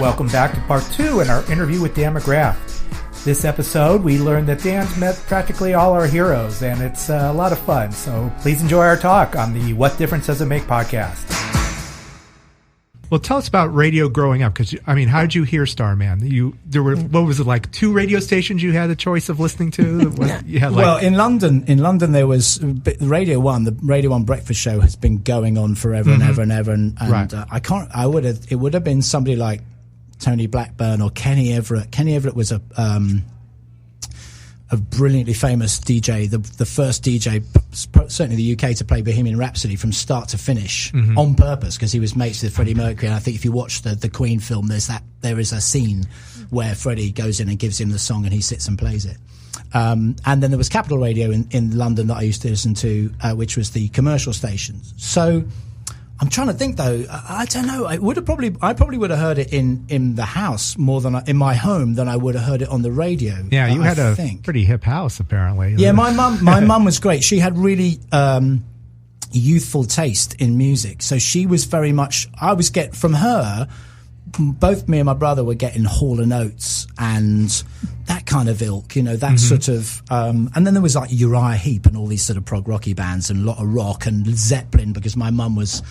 welcome back to part 2 in our interview with Dan McGrath. This episode, we learned that Dan's met practically all our heroes, and it's a lot of fun. So please enjoy our talk on the What Difference Does It Make podcast. Well, tell us about radio growing up, because, I mean, how did you hear Starman? There were, what was it, like 2 radio stations you had a choice of listening to? Well, in London there was Radio 1. The Radio 1 breakfast show has been going on forever and ever and ever. And right. It would have been somebody like Tony Blackburn or Kenny Everett. Kenny Everett was a brilliantly famous DJ, the first DJ, certainly the UK, to play Bohemian Rhapsody from start to finish on purpose, because he was mates with Freddie Mercury. And I think if you watch the Queen film, there is a scene where Freddie goes in and gives him the song and he sits and plays it. And then there was Capital Radio in London that I used to listen to, which was the commercial stations. So I'm trying to think, though. I don't know. I probably would have heard it in the house more than in my home than I would have heard it on the radio. Yeah, you had a pretty hip house, apparently. Yeah, my mum was great. She had really youthful taste in music, so she was very much. I was getting from her. Both me and my brother were getting Hall & Oates and that kind of ilk, that sort of. And then there was like Uriah Heep and all these sort of prog rocky bands and a lot of rock and Zeppelin, because my mum was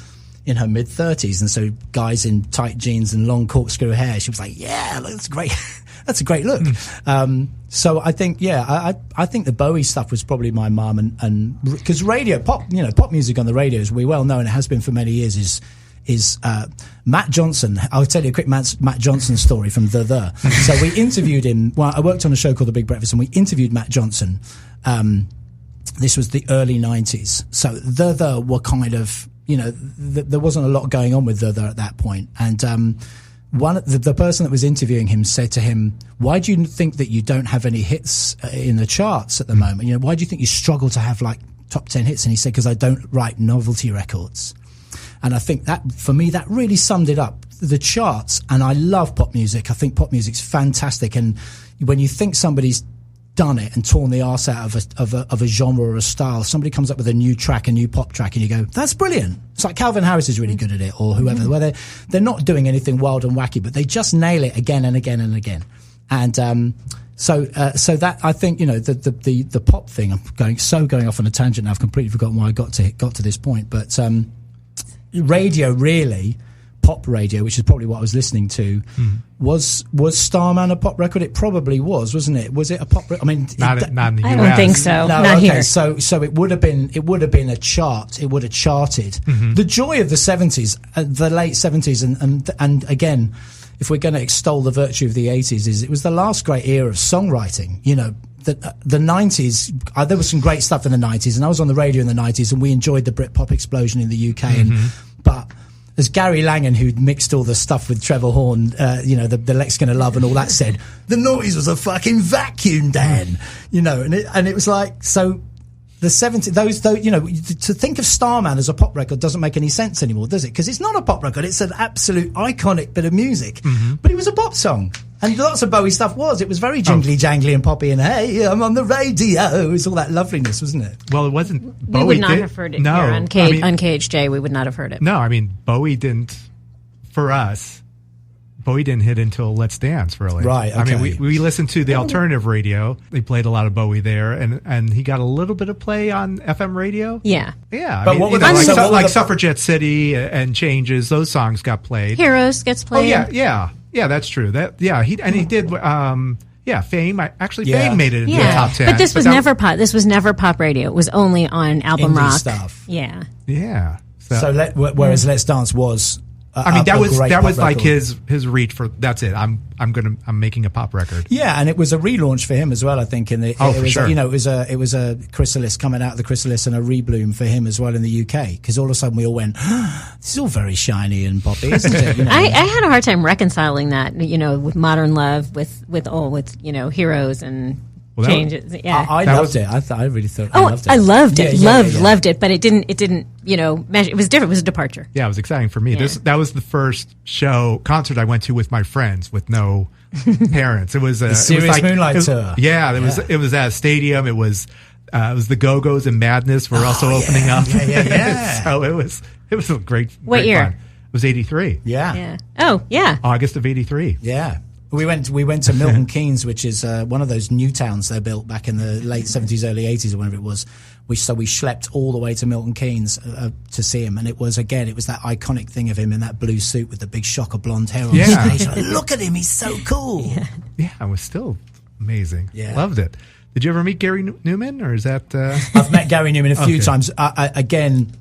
in her mid-30s, and so guys in tight jeans and long corkscrew hair, she was like, yeah, that's great. That's a great look. So I think, I think the Bowie stuff was probably my mum, and because pop music on the radio, as we well know, and it has been for many years, is Matt Johnson. I'll tell you a quick Matt Johnson story from The. So we interviewed him. Well, I worked on a show called The Big Breakfast, and we interviewed Matt Johnson. This was the early 90s. So The were kind of, there wasn't a lot going on with The at that point. And the person that was interviewing him said to him, why do you think that you don't have any hits in the charts at the moment? Why do you think you struggle to have like top 10 hits? And he said, because I don't write novelty records. And I think that, for me, that really summed it up. The charts, and I love pop music. I think pop music's fantastic. And when you think somebody's done it and torn the arse out of a genre or a style, somebody comes up with a new track, a new pop track, and you go, that's brilliant. It's like Calvin Harris is really good at it, or whoever, where they're not doing anything wild and wacky, but they just nail it again and again and again. And so that, I think, the pop thing, I'm going off on a tangent now. I've completely forgotten why I got to this point, but radio, really, pop radio, which is probably what I was listening to, was Starman a pop record? It probably wasn't it? Was it a pop record? I mean, not in the US. I don't think so. No, not okay. here. So it would have been a chart. It would have charted. The joy of the 70s, the late 70s, and again, if we're going to extol the virtue of the 80s, is it was the last great era of songwriting. The 90s, there was some great stuff in the 90s, and I was on the radio in the 90s, and we enjoyed the Britpop explosion in the UK. But as Gary Langan, who'd mixed all the stuff with Trevor Horn, the Lex Gonna Love and all that, said, the noise was a fucking vacuum, Dan. And it was like, so the 70s, to think of Starman as a pop record doesn't make any sense anymore, does it? Because it's not a pop record, it's an absolute iconic bit of music. But it was a pop song. And lots of Bowie stuff it was very jingly jangly and poppy, and hey, I'm on the radio. It was all that loveliness, wasn't it? Well, it wasn't. Bowie we would not have heard it here on KHJ. We would not have heard it. No, I mean, Bowie didn't, for us, Bowie didn't hit until Let's Dance, really. Right, okay. I mean, we listened to the alternative radio. They played a lot of Bowie there, and he got a little bit of play on FM radio. Yeah. Yeah. But what were like Suffragette City and Changes, those songs got played. Heroes gets played. Oh, yeah. Yeah, that's true. He did. Fame. Fame made it into the top 10. But this was never pop. This was never pop radio. It was only on album indie rock stuff. Yeah. Yeah. Whereas Let's Dance was. That was like his reach for. That's it. I'm making a pop record. Yeah, and it was a relaunch for him as well. I think sure. It was a chrysalis coming out of the chrysalis and a rebloom for him as well in the UK, because all of a sudden we all went, this is all very shiny and poppy, isn't it? I had a hard time reconciling that, with Modern Love, with Heroes and. Well, changes. I loved it. I really thought. I loved it. I loved it. Loved it. But it didn't. Measure. It was different. It was a departure. Yeah, it was exciting for me. Yeah. That was the first concert I went to with my friends, with no parents. It was the Serious Moonlight Tour. Yeah, it was at a stadium. It was the Go-Go's and Madness were also opening up. Yeah. So it was a great. What year? was 83. Yeah. Oh, yeah. August of 83. Yeah. We went to Milton Keynes, which is one of those new towns they built back in the late 70s, early 80s, or whenever it was. So we schlepped all the way to Milton Keynes to see him, and it was that iconic thing of him in that blue suit with the big shock of blonde hair on stage. Like, look at him, he's so cool. Yeah, it was still amazing. Yeah. Loved it. Did you ever meet Gary Newman, or is that? I've met Gary Newman a few times. Again.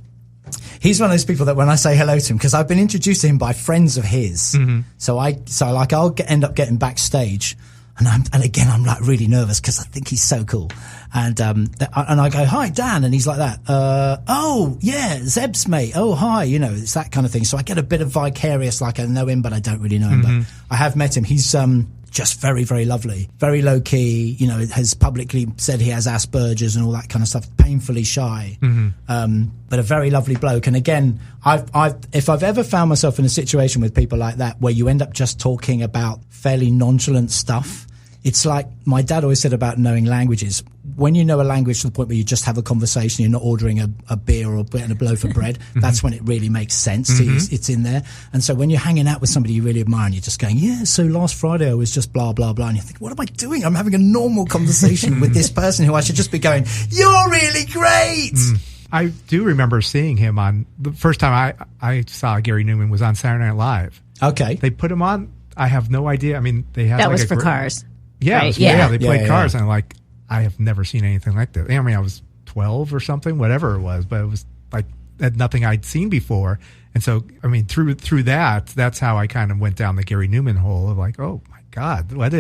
He's one of those people that when I say hello to him, because I've been introduced to him by friends of his, so I'll end up getting backstage, and again I'm like really nervous because I think he's so cool, and I go, "Hi, Dan," and he's like that. Oh yeah, Zeb's mate. Oh hi, it's that kind of thing. So I get a bit of vicarious, like I know him, but I don't really know him. But I have met him. He's just very, very lovely, very low key, has publicly said he has Asperger's and all that kind of stuff, painfully shy, but a very lovely bloke. And again, if I've ever found myself in a situation with people like that where you end up just talking about fairly nonchalant stuff, it's like my dad always said about knowing languages. When you know a language to the point where you just have a conversation, you're not ordering a beer or getting a loaf of bread, that's when it really makes sense. It's in there. And so when you're hanging out with somebody you really admire and you're just going, yeah, so last Friday I was just blah, blah, blah. And you think, what am I doing? I'm having a normal conversation with this person who I should just be going, you're really great. I do remember seeing him on the first time I saw Gary Newman was on Saturday Night Live. Okay. They put him on. I have no idea. I mean, they had that was for Cars. Yeah, right? They played Cars, and I have never seen anything like that. I mean, I was 12 or something, whatever it was, but it was like nothing I'd seen before. And so, I mean, through that's how I kind of went down the Gary Newman hole of like, oh my God, what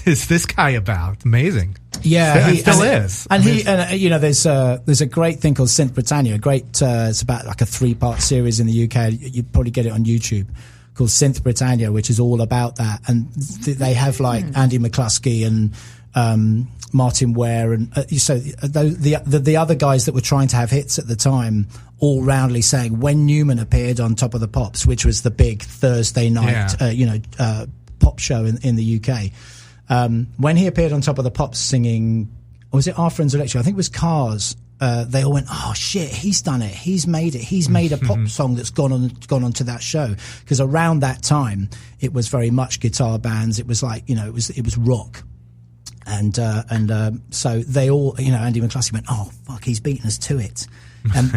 is this guy about? Amazing. Yeah, he still is. And there's a great thing called Synth Britannia. It's about like a 3-part series in the UK. You probably get it on YouTube, called Synth Britannia, which is all about that. And they have like Andy McCluskey and Martin Ware, and the other guys that were trying to have hits at the time, all roundly saying when Newman appeared on Top of the Pops, which was the big Thursday night, pop show in the UK, when he appeared on Top of the Pops singing, or was it Our Friends Electric? I think it was Cars. They all went, oh shit, he's done it. He's made it. He's made a pop song that's gone on to that show. Because around that time, it was very much guitar bands. It was like, it was rock. And so they all, Andy McCluskey went, oh fuck, he's beaten us to it.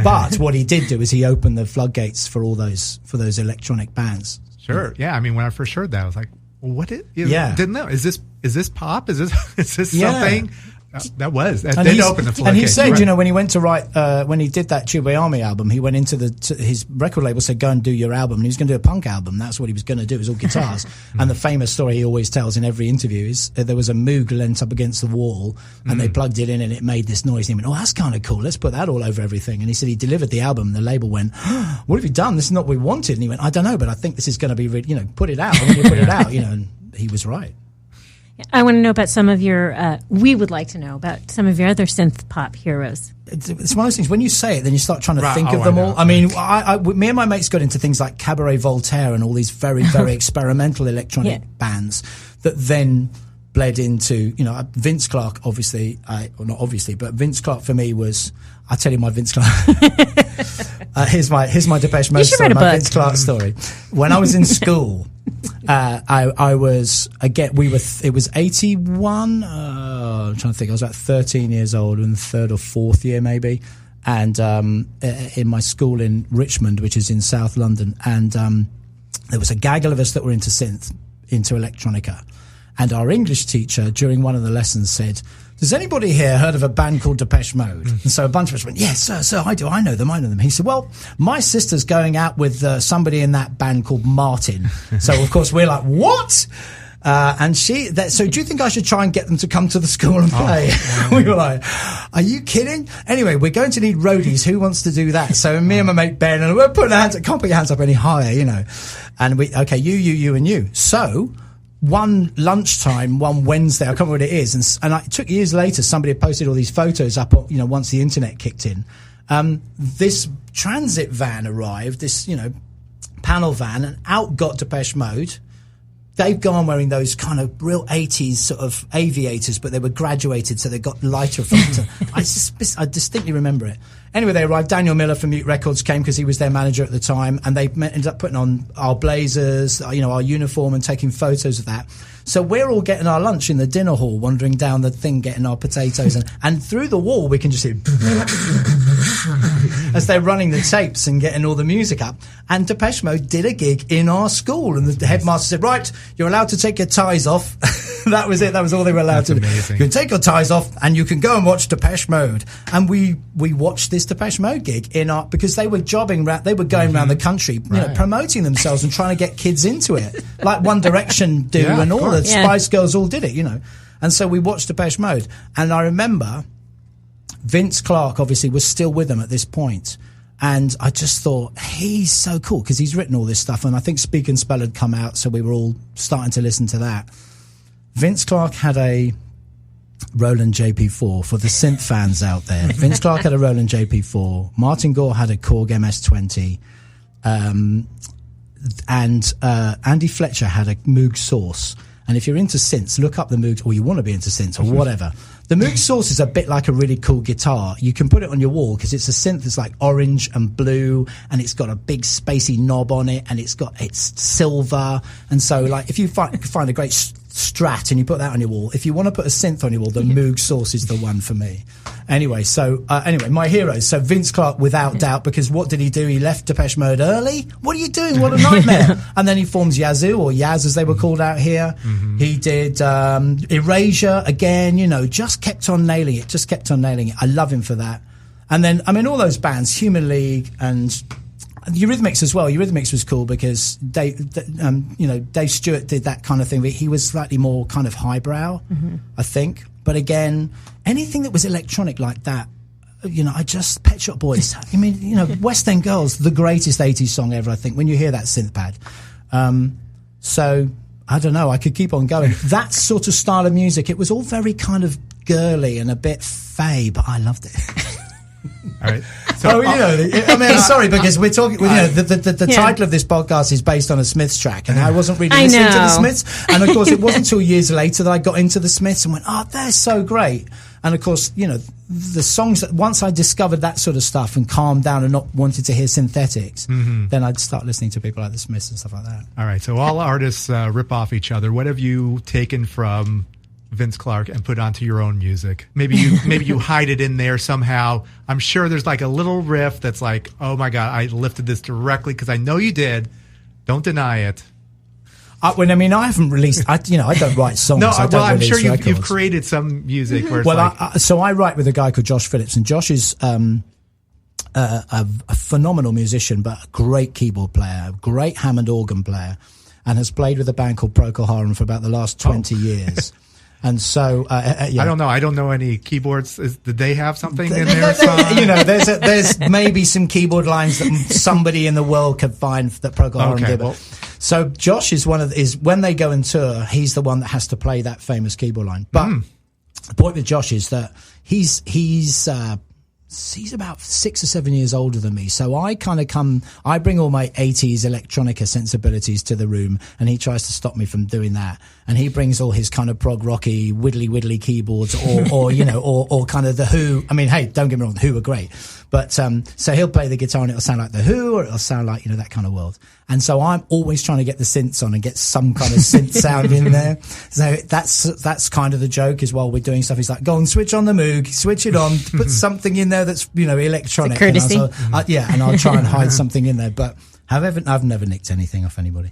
But what he did do is he opened the floodgates for those electronic bands. Sure. Yeah. I mean, when I first heard that, I was like, well, what is, didn't know. Is this pop? Is this something? That did open the floodgates. And he said, when he went to write, when he did that Tubeway Army album, he went into his record label, said, go and do your album. And he was going to do a punk album. That's what he was going to do. It was all guitars. And the famous story he always tells in every interview is there was a Moog lent up against the wall and they plugged it in and it made this noise. And he went, oh, that's kind of cool. Let's put that all over everything. And he said he delivered the album. And the label went, oh, what have you done? This is not what we wanted. And he went, I don't know, but I think this is going to be, put it out. And when you put it out, and he was right. I want to know about some of your, we would like to know about some of your other synth pop heroes. It's one of those things, when you say it, then you start trying to think of them all. I mean, me and my mates got into things like Cabaret Voltaire and all these very, very experimental electronic bands that then bled into, Vince Clarke, obviously, not obviously, but Vince Clarke for me was, I'll tell you my Vince Clarke. Here's my Depeche Mode story, my Vince Clarke story. When I was in school, I was, it was 81, I'm trying to think, I was about 13 years old, in the 3rd or 4th year maybe, and in my school in Richmond, which is in South London, and there was a gaggle of us that were into synth, into electronica, and our English teacher during one of the lessons said, has anybody here heard of a band called Depeche Mode? And so a bunch of us went, yes, sir, I do. I know them. He said, well, my sister's going out with somebody in that band called Martin. So, of course, we're like, what? And so do you think I should try and get them to come to the school and play? We were like, are you kidding? Anyway, we're going to need roadies. Who wants to do that? So me and my mate Ben, and we're putting our hands up, can't put your hands up any higher, And okay, you and you. So one lunchtime, one Wednesday, I can't remember what it is, and it took years later, somebody had posted all these photos up, once the internet kicked in. This transit van arrived, this, panel van, and out got Depeche Mode. They've gone wearing those kind of real 80s sort of aviators, but they were graduated, so they got lighter effect. I distinctly remember it. Anyway, they arrived. Daniel Miller from Mute Records came because he was their manager at the time, and they ended up putting on our blazers, our uniform, and taking photos of that. So we're all getting our lunch in the dinner hall, wandering down the thing, getting our potatoes, and through the wall we can just hear as they're running the tapes and getting all the music up. And Depeche Mode did a gig in our school, and the headmaster said, "Right, you're allowed to take your ties off." That was it. That was all they were allowed to do. You can take your ties off, and you can go and watch Depeche Mode. And we watched this Depeche Mode gig because they were jobbing around, they were going around the country, promoting themselves and trying to get kids into it, like One Direction do, and all the Spice Girls all did it, And so we watched Depeche Mode, and I remember Vince Clarke obviously was still with them at this point, and I just thought he's so cool because he's written all this stuff, and I think Speak and Spell had come out, so we were all starting to listen to that. Vince Clarke had a Roland JP4 for the synth fans out there. Vince Clarke had a Roland JP4. Martin Gore had a Korg MS-20. And Andy Fletcher had a Moog Source. And if you're into synths, look up the Moog, or you want to be into synths or whatever. The Moog Source is a bit like a really cool guitar. You can put it on your wall because it's a synth that's like orange and blue, and it's got a big spacey knob on it, and it's silver. And so, like, if you find a great Strat and you put that on your wall, if you want to put a synth on your wall, the Moog Source is the one for me. Anyway, my heroes. So Vince Clarke, without doubt, because what did he do? He left Depeche Mode early. What are you doing? What a nightmare. And then he forms Yazoo, or Yaz as they were called out here. He did Erasure again, just kept on nailing it. I love him for that. And then, all those bands, Human League and Eurythmics as well. Eurythmics was cool because Dave Stewart did that kind of thing, but he was slightly more kind of highbrow, I think. But again, anything that was electronic like that, Pet Shop Boys. West End Girls, the greatest 80s song ever, I think, when you hear that synth pad. So, I don't know, I could keep on going. That sort of style of music, it was all very kind of girly and a bit fey, but I loved it. All right. So, I'm sorry, because we're talking, the title of this podcast is based on a Smiths track, and I wasn't really listening to the Smiths. And of course, it wasn't until years later that I got into the Smiths and went, oh, they're so great. And of course, the songs that once I discovered that sort of stuff and calmed down and not wanted to hear synthetics, then I'd start listening to people like the Smiths and stuff like that. All right. So all artists rip off each other. What have you taken from Vince Clarke and put onto your own music? Maybe you hide it in there somehow. I'm sure there's like a little riff that's like, oh my God, I lifted this directly because I know you did. Don't deny it. I haven't released. I don't write songs. No, I'm release sure records. You've created some music. Where it's so I write with a guy called Josh Phillips, and Josh is a phenomenal musician, but a great keyboard player, a great Hammond organ player, and has played with a band called Procol Harum for about the last 20 years. And so, I don't know. I don't know any keyboards. Did they have something in their song? There's maybe some keyboard lines that somebody in the world could find that Procol Harum did. Well, so Josh is when they go and tour, he's the one that has to play that famous keyboard line. But the point with Josh is that he's about 6 or 7 years older than me. So I bring all my 80s electronica sensibilities to the room, and he tries to stop me from doing that. And he brings all his kind of prog rocky, widdly keyboards or kind of the Who. I mean, hey, don't get me wrong, the Who are great. But, so he'll play the guitar and it'll sound like the Who, or it'll sound like, that kind of world. And so I'm always trying to get the synths on and get some kind of synth sound in there. So that's kind of the joke is while we're doing stuff, he's like, go and switch on the Moog, switch it on, put something in there that's, electronic. Courtesy. And I'll try and hide something in there. But I've never nicked anything off anybody.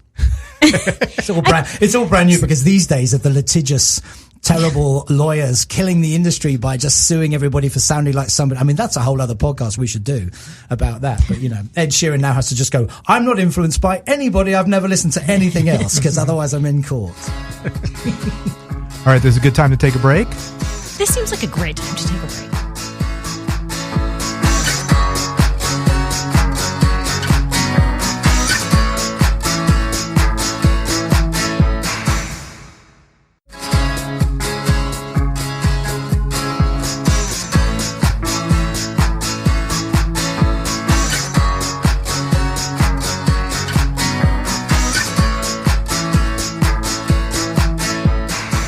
It's all brand new because these days of the litigious, terrible lawyers killing the industry by just suing everybody for sounding like somebody. I mean, that's a whole other podcast we should do about that. But, Ed Sheeran now has to just go, I'm not influenced by anybody. I've never listened to anything else because otherwise I'm in court. All right, this is a good time to take a break. This seems like a great time to take a break.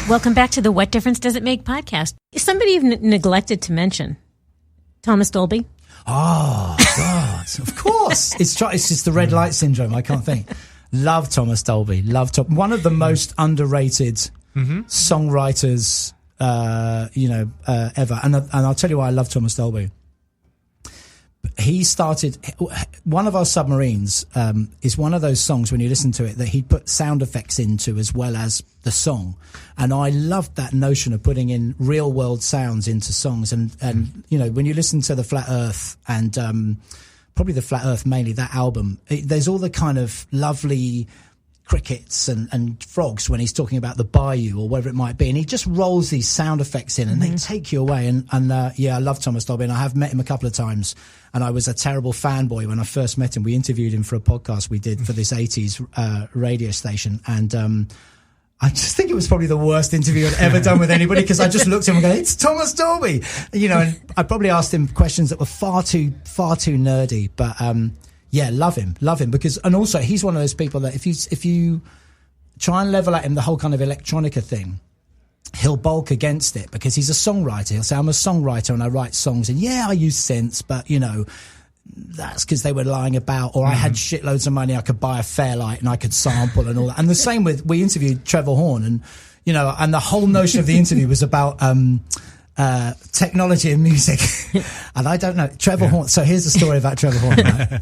Welcome back to the What Difference Does It Make podcast. Somebody you've neglected to mention, Thomas Dolby. Oh, God, of course. It's just the red light syndrome. I can't think. Love Thomas Dolby. One of the most underrated songwriters, ever. And I'll tell you why I love Thomas Dolby. He started, one of our submarines is one of those songs when you listen to it that he put sound effects into as well as the song. And I loved that notion of putting in real world sounds into songs. And when you listen to the Flat Earth and probably the Flat Earth mainly, that album, there's all the kind of lovely crickets and frogs when he's talking about the bayou or whatever it might be, and he just rolls these sound effects in and they take you away. And I love Thomas Dolby, and I have met him a couple of times, and I was a terrible fanboy when I first met him. We interviewed him for a podcast we did for this 80s radio station, and I just think it was probably the worst interview I'd ever done with anybody, because I just looked at him and go, it's Thomas Dolby, and I probably asked him questions that were far too nerdy, but yeah, love him, because, and also he's one of those people that if you try and level at him the whole kind of electronica thing, he'll bulk against it, because he's a songwriter. He'll say, I'm a songwriter and I write songs, and yeah, I use synths, but that's because they were lying about, or I had shitloads of money, I could buy a Fairlight and I could sample and all that. And the same with, we interviewed Trevor Horn, and and the whole notion of the interview was about technology and music. And I don't know, Trevor Horn. So here's the story about Trevor Horn, right?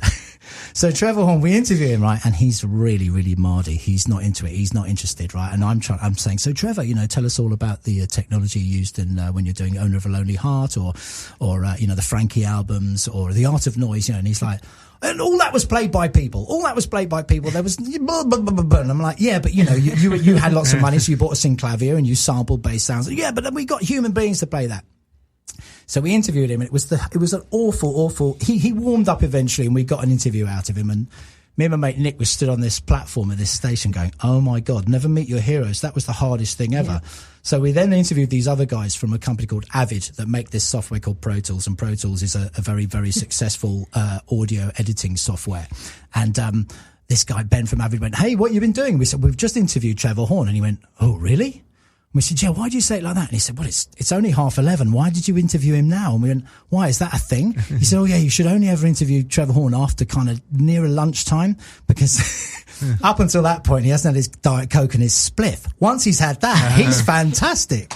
So Trevor Horn, we interview him, right? And he's really, really mardy. He's not into it. He's not interested, right? And I'm saying, so Trevor, tell us all about the technology used in when you're doing Owner of a Lonely Heart, or the Frankie albums, or The Art of Noise, and he's like, and all that was played by people. There was blah, blah, blah, blah. And I'm like, yeah, but you had lots of money, so you bought a synclavier and you sampled bass sounds. Yeah, but then we got human beings to play that. So we interviewed him, and it was an awful. He warmed up eventually, and we got an interview out of him. And me and my mate Nick was stood on this platform at this station, going, "Oh my God, never meet your heroes." That was the hardest thing ever. Yeah. So we then interviewed these other guys from a company called Avid that make this software called Pro Tools, and Pro Tools is a very, very successful audio editing software. And this guy Ben from Avid went, "Hey, what have you been doing?" We said, "We've just interviewed Trevor Horn." And he went, "Oh, really?" We said, "Yeah, why do you say it like that?" And he said, "Well, it's only 11:30. Why did you interview him now?" And we went, "Why, is that a thing?" He said, "Oh yeah, you should only ever interview Trevor Horn after kind of nearer lunchtime, because up until that point, he hasn't had his Diet Coke and his spliff. Once he's had that, he's fantastic."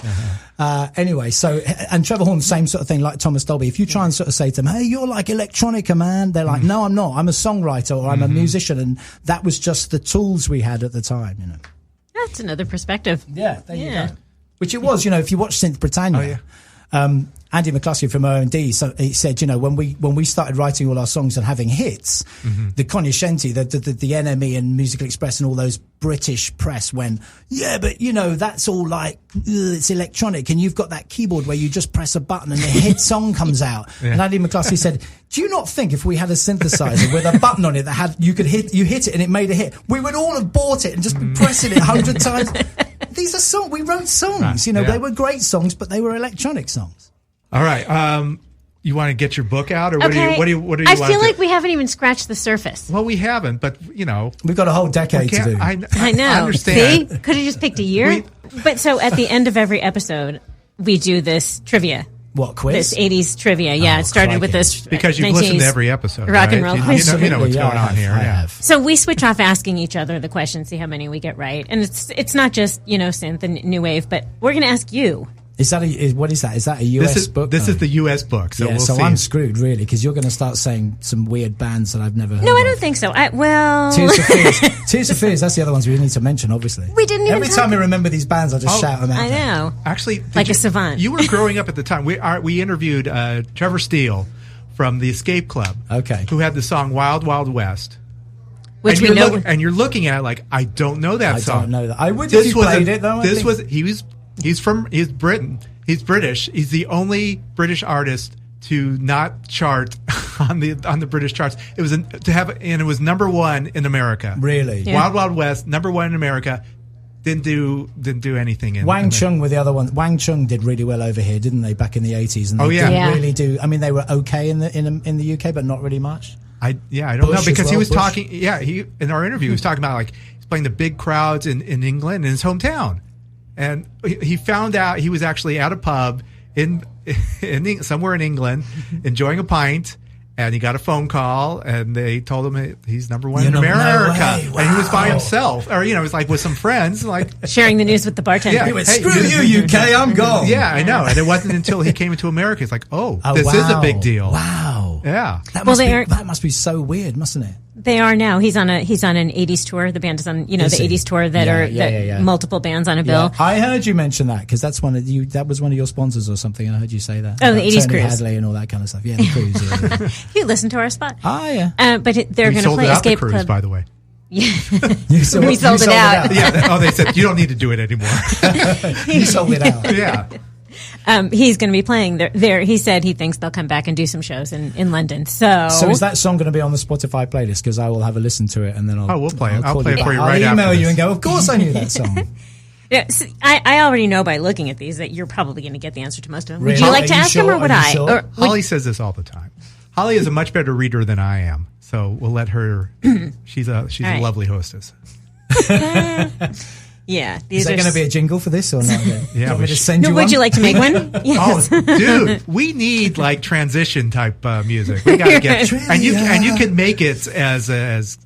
Anyway, so, and Trevor Horn, same sort of thing like Thomas Dolby. If you try and sort of say to them, "Hey, you're like electronica, man," they're like, "No, I'm not. I'm a songwriter, or I'm a musician." And that was just the tools we had at the time, That's another perspective. Yeah, there you go. Which it was, if you watch Synth Britannia, Andy McCluskey from O&D, so he said, when we started writing all our songs and having hits, the Cognoscenti, the NME and Musical Express and all those British press went, "Yeah, but that's all like, it's electronic, and you've got that keyboard where you just press a button and a hit song comes out." Yeah. And Andy McCluskey said, "Do you not think if we had a synthesizer with a button on it that had, you hit it and it made a hit, we would all have bought it and just be pressing it 100 times. These are songs, we wrote songs, they were great songs, but they were electronic songs." All right. You want to get your book out, or what do you I feel like we haven't even scratched the surface. Well, we haven't, but we've got a whole decade to do. I know. I understand. See? Could have just picked a year. But so at the end of every episode, we do this trivia. What, quiz? This 80s trivia. Yeah, it started with this. Because you've listened to every episode. Rock and roll quiz. You know what's going on here. I have. So we switch off asking each other the questions, see how many we get right. And it's not just, synth and new wave, but we're going to ask you. Is that what is that? Is that a US book? This is the US book. So we'll see. I'm screwed, really, because you're going to start saying some weird bands that I've never heard of. No, I don't think so. Tears for Fears, that's the other ones we need to mention, obviously. We didn't even Every time we remember these bands, I just shout them out. I know. Actually, like a savant. You were growing up at the time. We interviewed Trevor Steele from the Escape Club. Okay. Who had the song Wild Wild West. Which we know. And you're looking at it like, I don't know that song. I don't know that. I would if you played it, though. He's Britain. He's British. He's the only British artist to not chart on the British charts. It was and it was number one in America. Really? Yeah. Wild Wild West, number one in America. Didn't do anything. Wang Chung were the other one. Wang Chung did really well over here, didn't they? Back in the 80s, and they didn't really do. I mean, they were okay in the UK, but not really much. I don't know, because he was talking. Yeah, he in our interview he was talking about like he's playing the big crowds in England in his hometown. And he found out he was actually at a pub in somewhere in England, enjoying a pint, And he got a phone call, and they told him he's number one in No America. way. Wow. And he was by himself, or he was like with some friends, like Sharing the news with the bartender. Yeah. He went, Hey, screw you, UK, I'm gone. yeah, I know. And it wasn't until he came into America, he's like, this is a big deal. Wow. Yeah. That must be so weird, mustn't it? They are now. He's on an 80s tour. The band is on, the 80s tour that multiple bands on a bill. Yeah. I heard you mention that because that was one of your sponsors or something. I heard you say that. Oh, the 80s Tony cruise. Hadley and all that kind of stuff. Yeah, the cruise. Yeah. You listen to our spot. Ah, yeah. But they're going to play Escape the cruise, Club. by the way. Yeah. We sold it out. Yeah. They said you don't need to do it anymore. You sold it out. Yeah. He's going to be playing there. He said he thinks they'll come back and do some shows in London. So is that song going to be on the Spotify playlist? Because I will have a listen to it and then we'll play it. I'll play it for you I'll right after email you this. and go, of course I knew that song. Yeah, so I already know by looking at these that you're probably going to get the answer to most of them. Really? Would you like to Are you ask him, sure? or would Are you I? sure? Or Holly says this all the time. Holly is a much better reader than I am, so we'll let her. She's a right. lovely hostess. yeah, Is these there are. going to be a jingle for this or not? Yeah, Do you want me to we send you Would one? you like to make one? Yes. Oh, dude, we need like transition type music. We gotta get, and you can make it as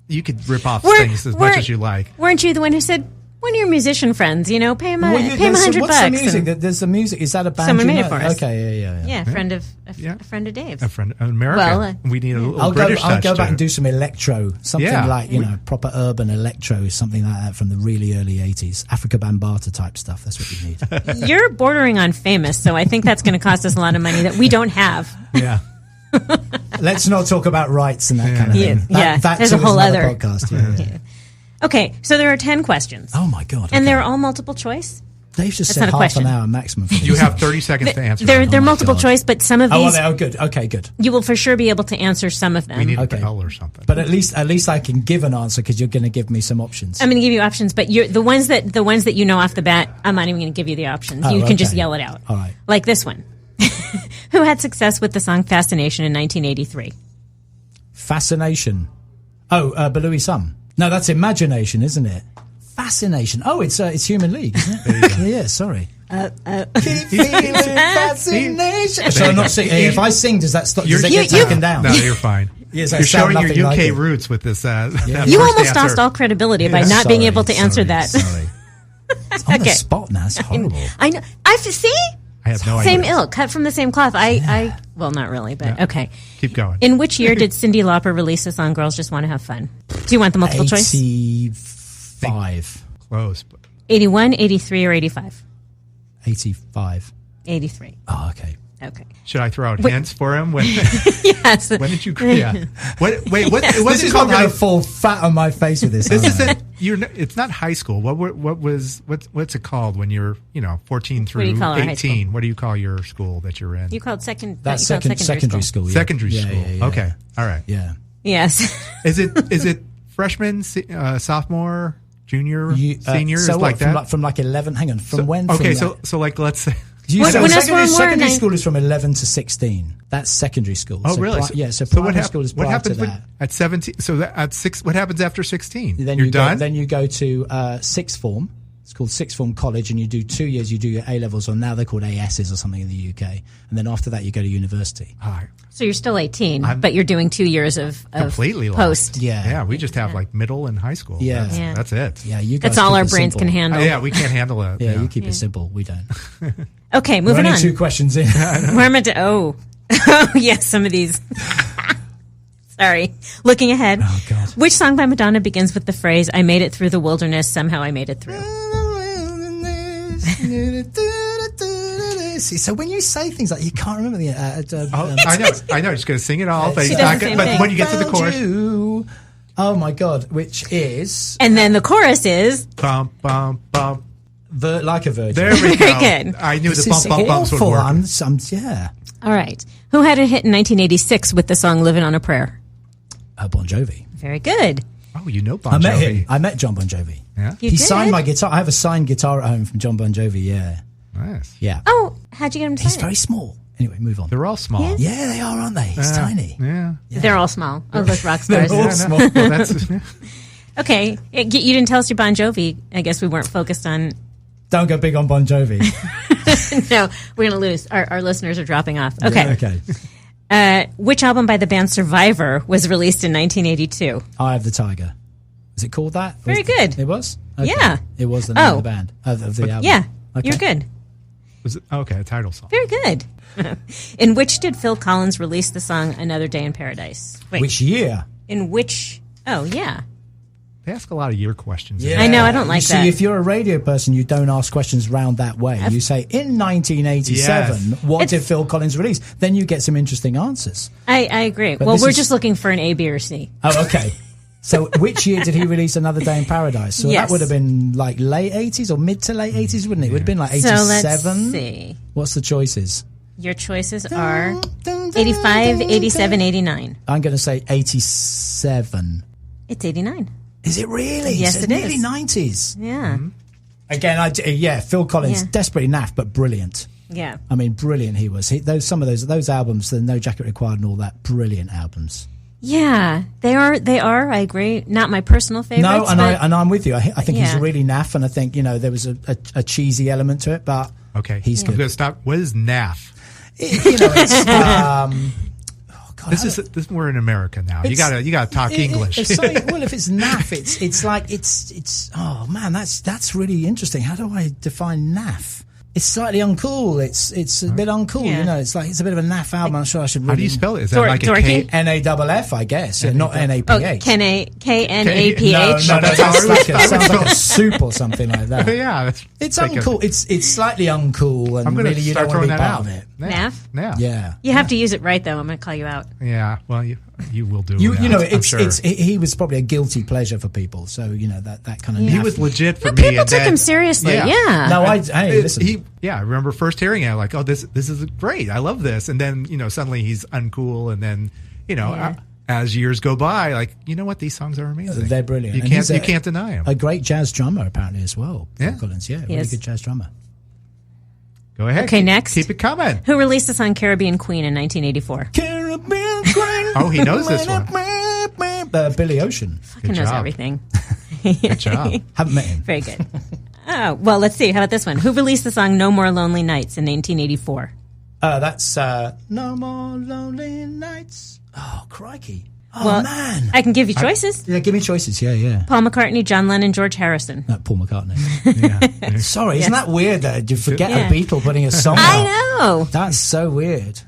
you could rip off things as much as you like. Weren't you the one who said, one of your musician friends, pay him $100 What's the bucks? music? There's the music. Is that a band? Someone you made know? it for us. Okay, yeah. Yeah, a friend of Dave's. A friend, America. Well, we need a little I'll British touch go to back and it. do some electro, something Yeah. like proper urban electro, something like that from the really early '80s, Africa Bambaataa type stuff. That's what you need. You're bordering on famous, so I think that's going to cost us a lot of money that we don't have. Yeah. Let's not talk about rights and that kind of thing. That's there's a whole another other podcast. Yeah. Okay, so there are 10 questions. Oh my god! And okay. they're all multiple choice. They've just That's said not a half question. an hour maximum. For You this. have 30 seconds to answer. They're my multiple God. choice, but some of Oh, these good. Okay, good. you will for sure be able to answer some of We them. need a Okay. bell or something. But at least I can give an answer because you're going to give me some options. I'm going to give you options, but the ones that you know off the bat, I'm not even going to give you the options. Oh, You can just okay. yell it out. All right. Like this one. Who had success with the song Fascination in 1983? Fascination. Oh, Belouis Sum. No, that's Imagination, isn't it? Fascination. Oh, it's Human League, isn't it? Yeah, sorry. Keep feeling fascination. So I'm not singing. If I sing, does that stop? Does it get taken down? No, you're fine. Yes, I you're sound showing your UK nothing like it. roots with this. that You first almost answer. lost all credibility by not being able to answer that. Sorry. It's on the Okay. spot now. It's horrible. I know. See? I have no Same idea. ilk, cut from the same cloth. Well, not really, but okay. Keep going. In which year did Cyndi Lauper release the song Girls Just Want to Have Fun? Do you want the multiple choice? 85. Close. But 81, 83, or 85? 85. 83. Oh, okay. Okay. should I throw out hints for him? When, Yes. when did you? Yeah. Wait. What's This it is called? not going to fall fat on my face with this. This aren't I? isn't. It's not high school. What's it called when you're 14 through What do you call our high 18? school? What do you call your school that you're in? You called second. That's you called secondary school. Yeah. Secondary Yeah, school. yeah, yeah. Okay. All right. Yeah. Yes. Is it freshman, sophomore, junior, senior? So is what, like that. from like 11. Hang on. From when? Okay. From So like let's say. When secondary we're school is from 11 to 16. That's secondary school. Oh, so really? So what primary school is prior to that. At 17? So at 6, what happens after 16? Then You're done? Then you go to sixth form. It's called sixth form college, and you do 2 years. You do your A levels, or now they're called ASs or something in the UK. And then after that, you go to university. So you're still 18, but you're doing 2 years of completely post. lost. Yeah, we just have like middle and high school. Yeah. That's it. Yeah, you guys That's all keep our it brains simple. can handle. Yeah, we can't handle it. Yeah, you keep it simple. We don't. Okay, We're moving only on. 2 questions in. We're meant to. Oh, yes, some of these. Sorry. Looking ahead. Oh, God. Which song by Madonna begins with the phrase, I made it through the wilderness, somehow I made it through? See, so when you say things like you can't remember the I know. Just going to sing it all, but, She he's does not the gonna, same but thing. when you get to the chorus, oh my God, which is And then the chorus is, bum bum bum. like a virgin. There we Very go. good. I knew This the is bump bumps would awful. work. Yeah. all right. Who had a hit in 1986 with the song Living on a Prayer? Bon Jovi. Very good. Oh, you know Bon I met Jovi. him. I met John Bon Jovi. Yeah, You He did? signed my guitar. I have a signed guitar at home from John Bon Jovi. Yeah. nice. Yeah. Oh, how'd you get him to He's sign very it? small. Anyway, move on. They're all small. Yes. Yeah, they are, aren't they? He's tiny. Yeah. They're all small. Oh, those rock stars. all Yeah, small. no. Well, that's Okay. You didn't tell us your Bon Jovi. I guess we weren't focused on... Don't go big on Bon Jovi. No, we're going to lose. Our listeners are dropping off. Okay. Okay. Which album by the band Survivor was released in 1982? Eye of the Tiger. Is it called that? Very good. It was? Okay. Yeah. It was the name of the band, of the album. Yeah, Okay. you're good. Was it, okay, a title song. Very good. In which did Phil Collins release the song Another Day in Paradise? Wait, Which year? in which? Oh, yeah. They ask a lot of year questions. I know, I don't like See, that. if you're a radio person, you don't ask questions round that way. You say, in 1987, Yes. what did Phil Collins release? Then you get some interesting answers. I agree. But Well, this we're is- just looking for an A, B, or C. Oh, okay. So which year did he release Another Day in Paradise? So Yes. that would have been like late 80s or mid to late 80s, wouldn't it? It would have been like 87. So let's see. What's the choices? Your choices are 85, 87, 89. I'm going to say 87. It's 89. Is it really? Yes, So it nearly is. 90s. Yeah. Again, Phil Collins, Yeah. desperately naff, but brilliant. Yeah. I mean, brilliant he was. Some of those albums, the No Jacket Required and all that, brilliant albums. Yeah. They are, I agree. Not my personal favorites. No, and but I'm with you. I think he's Yeah. really naff, and I think, there was a cheesy element to it, but Okay. he's I'm good. going to stop. What is NAF? It's God, This we're in America now. You gotta talk English. If it's naff, it's like it's. Oh man, that's really interesting. How do I define naff? It's slightly uncool. It's a bit uncool. Yeah. It's like it's a bit of a naff album. I'm sure I should. How do you spell it? Is that like a dorky? K? NAFF, I guess, not NAPH. Oh, KNAPH. No, That's that how I would sounds like a soup or something like that. Yeah, It's like uncool. It's slightly uncool, and I'm going to really you start don't want to throwing be that part out. of it. NAF? Yeah. Yeah. You have to use it right, though. I'm going to call you out. Yeah. Well, you will do. You know, I'm sure. he was probably a guilty pleasure for people. So that kind of. He was legit for No, me. people and took then- him seriously. Yeah. No, hey, listen. I remember first hearing it, like, oh, this is great. I love this. And then, suddenly he's uncool. And then, as years go by, like, you know what? These songs are amazing. They're brilliant. You And he's can't deny them. A great jazz drummer, apparently, as well. Yeah. Phil Collins, really Yes. good jazz drummer. Go ahead. Okay, next. Keep it coming. Who released the song Caribbean Queen in 1984? Caribbean Queen. Oh, he knows this one. Billy Ocean. Fucking knows job. everything. Good job. Haven't met him. Very good. Oh, well, let's see. How about this one? Who released the song No More Lonely Nights in 1984? That's No More Lonely Nights. Oh, crikey. Oh, Well, man. I can give you choices. Yeah, give me choices. Yeah. Paul McCartney, John Lennon, George Harrison. No, Paul McCartney. Yeah. Sorry, isn't that weird that you forget Yeah. a Beatle putting a song out? I know. That's so weird.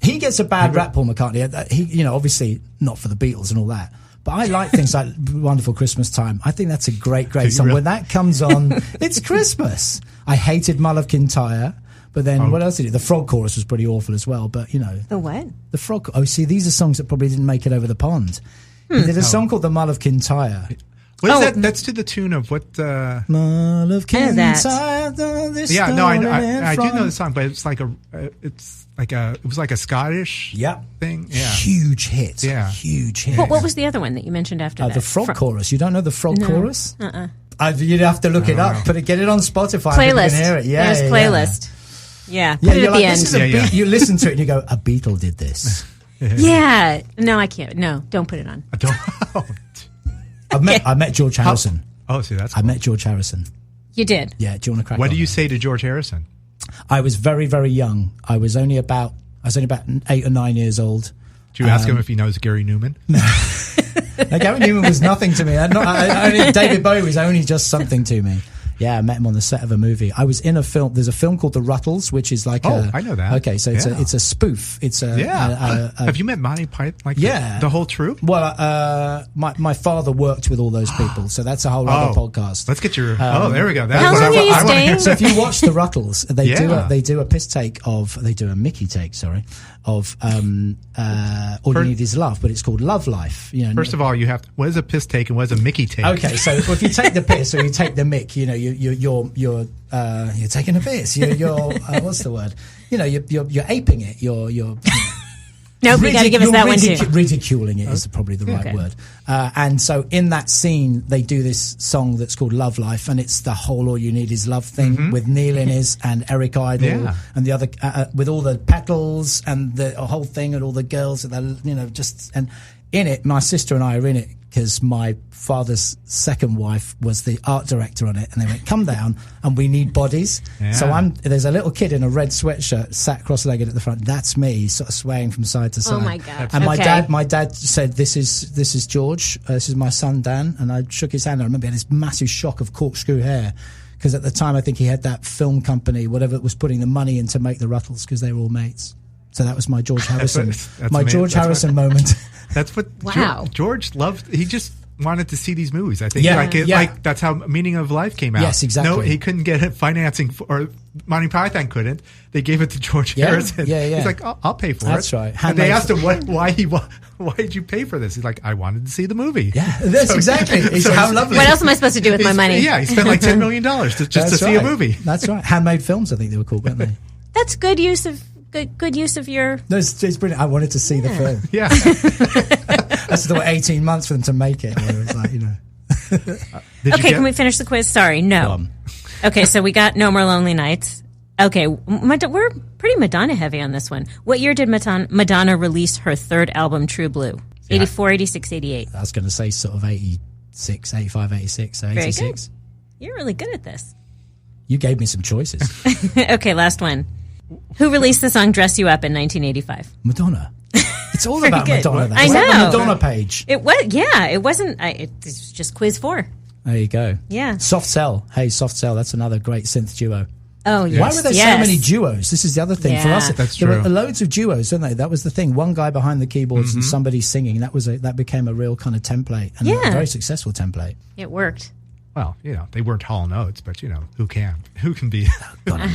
He gets a bad rap, Paul McCartney. He, obviously not for the Beatles and all that. But I like things like Wonderful Christmas Time. I think that's a great song. really? When that comes on, it's Christmas. I hated My Love Kintyre. But then what else did he? The Frog Chorus was pretty awful as well. But, The what? the Frog... Oh, see, these are songs that probably didn't make it over the pond. He did a song called The Mull of Kintyre. What is Oh. that? That's to the tune of what? Mull of I know that. Kintyre. Yeah, no, I do know the song, but it's like it was like a Scottish Yep. thing. Yeah. Huge hit. Yeah. Huge hit. What was the other one that you mentioned after that? The Frog Chorus. You don't know the Frog Chorus? Uh-uh. You'd have to look it up. Get it on Spotify. You Playlist. can hear it. Yeah, There's yeah, playlist. Yeah. Put Yeah, it you're at like, the this is end. a Yeah, beat. You listen to it and you go, a Beatle did this. Yeah. No, I can't. No, don't put it on. I don't. I met George Harrison. Oh, see, that's. I met George Harrison. You did. Yeah, do you want to crack What on? do you say to George Harrison? I was very, very young. I was only about 8 or 9 years old. Did you ask him if he knows Gary Newman? Now, Gary Newman was nothing to me. David Bowie was only just something to me. Yeah, I met him on the set of a movie. I was in a film. There's a film called The Ruttles, which is like I know that. Okay, so it's Yeah. a spoof. It's a Have you met Monty Python? Like Yeah. the whole troupe? Well, my father worked with all those people, so that's a whole other podcast. Let's get your. there we go. That's How what long I are you wanna staying? hear. So if you watch the Ruttles, they Yeah. do a piss take of they do a Mickey take, sorry, of All You Need Is Love, but it's called Love Life. First of all, you have. What is a piss take and what is a Mickey take? Okay, so if you take the piss or you take the mick, you're taking a piss. You're what's the word? You're aping it. You're Nope, you got to give us that one too. ridiculing it is probably the right Okay. word. And so in that scene, they do this song that's called Love Life, and it's the whole All You Need Is Love thing with Neil Innes and Eric Idle Yeah. and the other, with all the petals and the whole thing and all the girls, and and in it, my sister and I are in it because my father's second wife was the art director on it, and they went, come down and we need bodies. Yeah. So there's a little kid in a red sweatshirt sat cross-legged at the front. That's me, sort of swaying from side to side. Oh my God. And Okay. my dad said, this is George, this is my son Dan, and I shook his hand. I remember he had this massive shock of corkscrew hair, because at the time I think he had that film company, whatever, was putting the money in to make the Ruttles, because they were all mates. So that was my George Harrison, that's my amazing. George Harrison moment. That's what Wow. George loved. He just wanted to see these movies. I think Yeah, like yeah. that's how Meaning of Life came out. Yes, exactly. No, he couldn't get it financing or Monty Python couldn't. They gave it to George Yeah, Harrison. yeah. He's like, I'll pay for it. That's right. And they Handmade- asked him why did you pay for this? He's like, I wanted to see the movie. Yeah, that's exactly. He said, how lovely. What else am I supposed to do with my money? Yeah, he spent like $10 million just to That's see a right. movie. That's right. Handmade films, I think they were called, weren't they? That's good use of your. No, it's brilliant. I wanted to see the film. Yeah. That's the 18 months for them to make it. Where it's like, Okay, can we finish the quiz? Sorry, no. Okay, so we got No More Lonely Nights. Okay, we're pretty Madonna heavy on this one. What year did Madonna release her third album, True Blue? 84, 86, 88. I was going to say sort of 86, 85, 86, so Very 86. good. You're really good at this. You gave me some choices. Okay, last one. Who released the song Dress You Up in 1985? Madonna. It's all about good. Madonna. Though. I It's like know. the Madonna page. It was, yeah, it wasn't, it was just quiz 4. There you go. Yeah. Soft Cell. Hey, Soft Cell. That's another great synth duo. Oh, yes. Why were there so many duos? This is the other thing for Yeah. us. That's there true. were loads of duos, weren't they? That was the thing. One guy behind the keyboards and somebody singing. That became a real kind of template, and a very successful template. It worked. Well, they weren't Hall & Oates, but who can be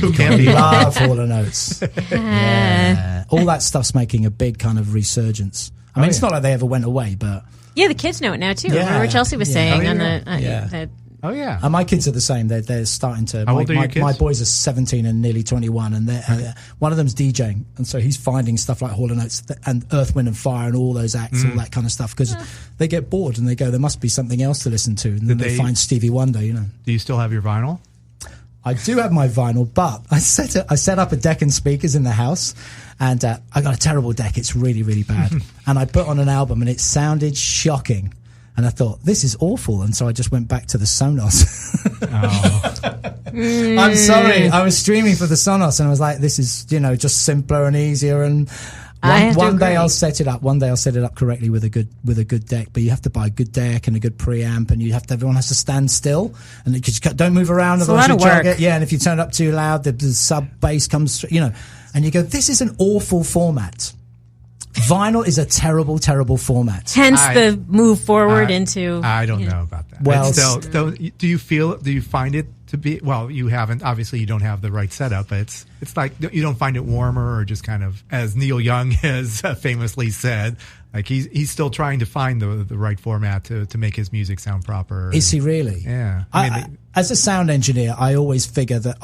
Who can be love Hall & Oates? Yeah. All that stuff's making a big kind of resurgence. I mean, it's not like they ever went away, but Yeah, the kids know it now, too. Yeah. Remember what Chelsea was Yeah. saying Oh, on yeah. the... Oh yeah. my kids are the same. They're starting to. How old are your kids? My boys are 17 and nearly 21, and one of them's DJing, and so he's finding stuff like Hall & Oates and Earth, Wind and Fire and all those acts, all that kind of stuff, because they get bored and they go, there must be something else to listen to, and then they find Stevie Wonder. Do you still have your vinyl? I do have my vinyl, but I set up a deck and speakers in the house, and I got a terrible deck. It's really, really bad. And I put on an album, and it sounded shocking. And I thought, this is awful. And so I just went back to the Sonos. I'm sorry. I was streaming for the Sonos, and I was like, this is, just simpler and easier. And one day I'll set it up. One day I'll set it up correctly with a good deck. But you have to buy a good deck and a good preamp, and everyone has to stand still, and you just don't move around. It's a lot of work. Yeah, and if you turn it up too loud, the sub bass comes through, and you go, this is an awful format. Vinyl is a terrible, terrible format. Hence the move forward into... I don't know about that. Well, do you find it to be, well, you haven't, obviously you don't have the right setup, but it's like, you don't find it warmer, or just kind of, as Neil Young has famously said, like he's still trying to find the right format to make his music sound proper. Is he really? Yeah. As a sound engineer, I always figure that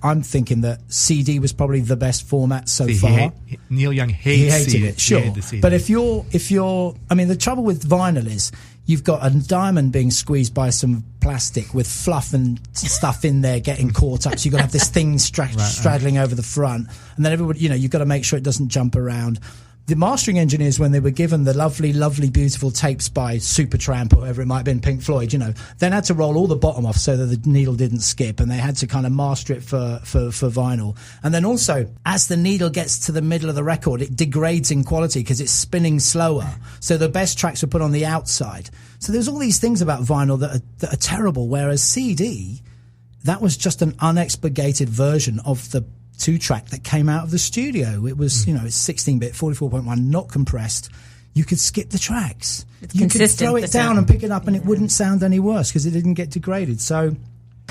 I'm thinking that CD was probably the best format so far. Neil Young hates He hated CD. it, sure. He hated the CD. But if you're, I mean, the trouble with vinyl is you've got a diamond being squeezed by some plastic with fluff and stuff in there getting caught up. So you've got to have this thing straddling over the front, and then everybody, you've got to make sure it doesn't jump around. The mastering engineers, when they were given the lovely, lovely, beautiful tapes by Supertramp or whoever it might have been, Pink Floyd, then had to roll all the bottom off so that the needle didn't skip, and they had to kind of master it for vinyl. And then also, as the needle gets to the middle of the record, it degrades in quality because it's spinning slower. So the best tracks were put on the outside. So there's all these things about vinyl that are terrible, whereas CD, that was just an unexpurgated version of the 2-track that came out of the studio. It was, it's 16-bit, 44.1, not compressed. You could skip the tracks. You could throw it down and pick it up, and it wouldn't sound any worse because it didn't get degraded. So,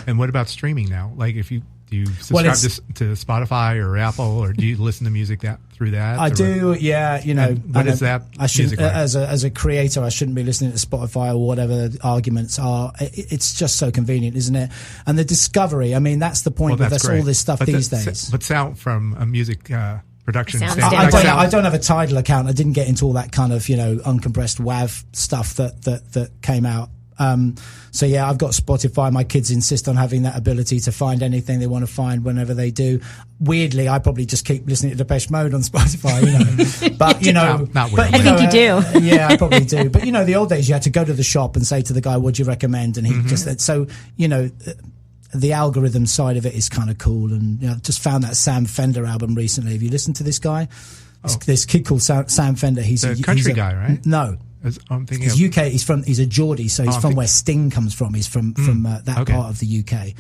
and what about streaming now? Like, do you subscribe to Spotify or Apple, or do you listen to music through that? I do, yeah. What is that? I shouldn't, music like? as a creator, I shouldn't be listening to Spotify or whatever the arguments are. It's just so convenient, isn't it? And the discovery. I mean, that's the point. Well, that's all this stuff these days. But sound from a music production Sound standpoint. I don't have a Tidal account. I didn't get into all that kind of uncompressed WAV stuff that came out So yeah, I've got Spotify. My kids insist on having that ability to find anything they want to find whenever they do. Weirdly, I probably just keep listening to Depeche Mode on Spotify, But not weirdly. I think you do. Yeah, I probably do. But the old days you had to go to the shop and say to the guy, "What do you recommend?" And he the algorithm side of it is kind of cool. And I just found that Sam Fender album recently. Have you listened to this guy? This kid called Sam Fender. He's a country guy, right? No. I'm thinking he's UK. He's a Geordie, so he's from where Sting comes from. He's from that part of the UK,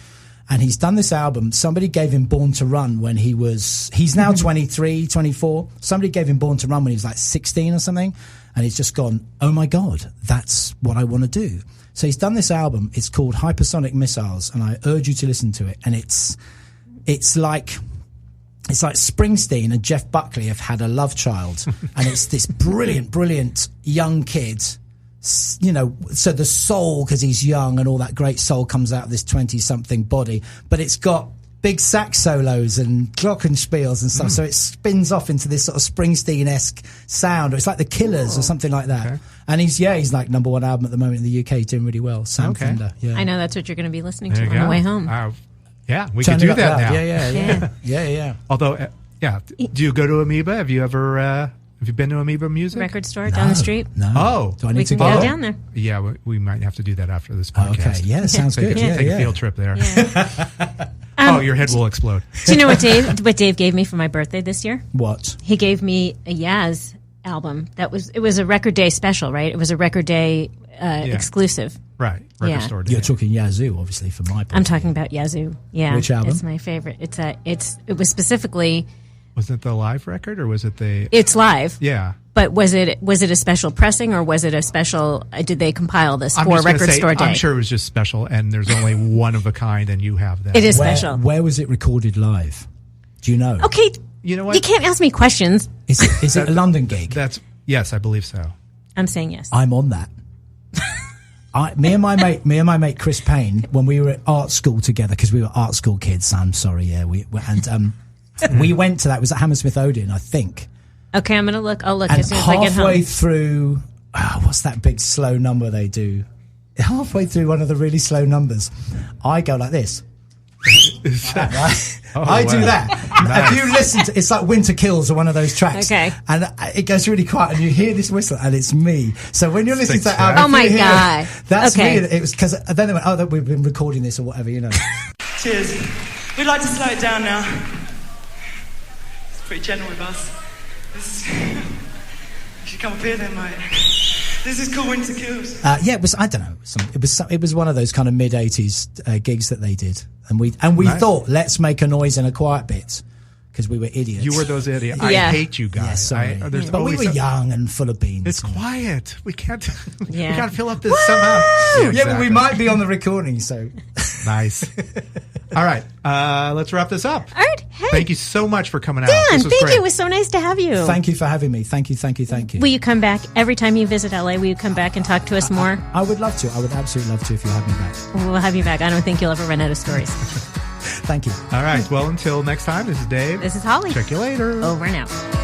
and he's done this album. Somebody gave him Born to Run when he's now 23, 24. Somebody gave him Born to Run when he was like 16 or something, and he's just gone, oh my God, that's what I want to do. So he's done this album. It's called Hypersonic Missiles, and I urge you to listen to it. And it's like Springsteen and Jeff Buckley have had a love child, and it's this brilliant young kid, so the soul, because he's young and all that great soul comes out of this 20-something body, but it's got big sax solos and glockenspiels and stuff, so it spins off into this sort of Springsteen-esque sound, or it's like the Killers or something like that. Okay. And he's like #1 album at the moment in the UK, he's doing really well. Sam Fender. Yeah. I know that's what you're going to be listening to on the way home. Yeah, we can do that now. Yeah. Although, do you go to Amoeba? Have you been to Amoeba Music? Record store down the street? No. Oh. Do I need to go down there? Yeah, we might have to do that after this podcast. Okay, yeah, sounds good. Take a field trip there. Yeah. Your head will explode. Do you know what Dave gave me for my birthday this year? What? He gave me a Yaz album. It was a Record Day special, right? It was a Record Day exclusive. Right, record store day. You're talking Yazoo, obviously, for my birthday. I'm talking about Yazoo. Yeah, which album? It's my favorite. It was specifically. Was it the live record or was it the? It's live. Yeah. But was it a special pressing or was it a special? Did they compile this for Record Store Day? I'm sure it was just special, and there's only one of a kind, and you have that. It is special. Where was it recorded live? Do you know? Okay. You know what? You can't ask me questions. Is it a London gig? Yes, I believe so. I'm saying yes. I'm on that. Me and my mate Chris Payne, when we were at art school together, because we were art school kids. I'm sorry, yeah. We went to that. It was at Hammersmith Odeon, I think. Okay, I'm gonna look. I'll look and as soon as I get home. Halfway through, what's that big slow number they do? Halfway through one of the really slow numbers, I go like this. Right? I do that. Nice. If you listen to, it's like Winter Kills or one of those tracks. Okay. And it goes really quiet and you hear this whistle and it's me. So when you're listening to that album, oh my God. That's me. It was because then they went, we've been recording this or whatever, Cheers. We'd like to slow it down now. It's pretty gentle with us. You should come up here then, mate. This is called Winter Kills. It was. I don't know. It was one of those kind of mid-80s gigs that they did, and we nice. Thought, let's make a noise in a quiet bit because we were idiots. You were those idiots. Yeah. I hate you guys. Yeah, sorry. But we were young and full of beans. It's quiet. We can't. We got to fill up this somehow. But we might be on the recording. So nice. All right, let's wrap this up. All right. Hey. Thank you so much for coming out. Dan, thank great. you. It was so nice to have you. Thank you for having me. Thank you. Will you come back every time you visit LA? Will you come back and talk to us more? I would love to. I would absolutely love to if you have me back. We'll have you back. I don't think you'll ever run out of stories. Thank you. All right. Well, until next time, this is Dave. This is Holly. Check you later. Over and out.